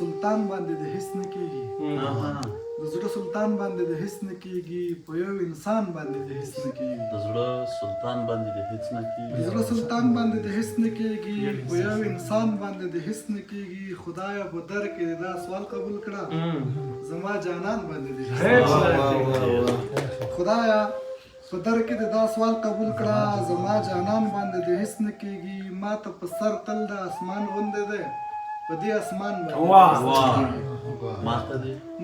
سلطان باندې د هیڅ نه کېږي د زړه سلطان باندې د هیڅ نه کېږي په یو انسان باندې د هیڅ نه کېږي د زړه سلطان باندې د هیڅ نه کېږي د زړه سلطان باندې د هیڅ نه کېږي په یو انسان باندې د هیڅ نه کېږي خدایا په در کې دا سوال قبول کړه زما جانان باندې د هیڅ خدایا په در کې دا سوال قبول کړه زما جانان باندې د هیڅ نه کېږي ما ته په سر تل د اسمان غوندې دی په دې اسمان باندې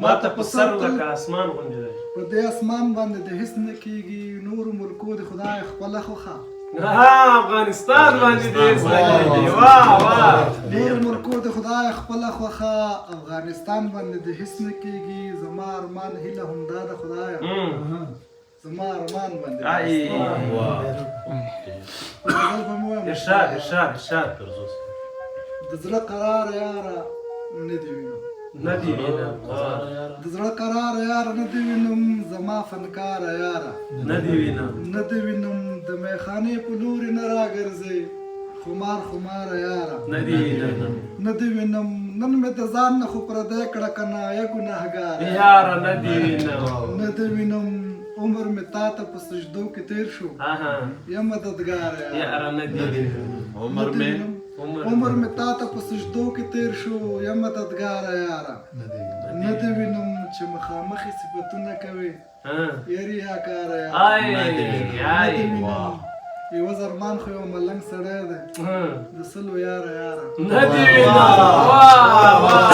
ما ته په سر لکه اسمان غوندې دی په دې اسمان باندې د هیڅ نه کېږي نور ملکو د خدای خپله خوښه افغانستان باندې د هیڅ نه کېږي واه واه نور ملکو د خدای خپله خوښه افغانستان باندې د هیڅ نه کېږي زما ارمان هیله همدا ده خدایه زما ارمان باندې ارشاد ارشاد ارشاد د زړه قرار یاره نه دي وینم نه دي وینم د زړه قرار یاره نه دي وینم زما فنکار یاره نه دي وینم نه دي وینم د میخانې په لوري نه راګرځئ خمار خمار یاره نه دي وینم نه دي وینم نن مې د ځان نه خو پردی کړه که نه یا ګناهګار یاره نه دي وینم نه دي وینم عمر مې تا ته په سجدو کې تیر شو یا مددګار یاره نه دي وینم عمر مې تا ته په سجدو کې تیر شو یا مددګار یاره نه دي وینم چې مخامخې صفتونه کوي یاري یا کار یاره یو زرمان خو یو ملنګ سړی دی د سلو یاره یاره نه دي وینم واه واه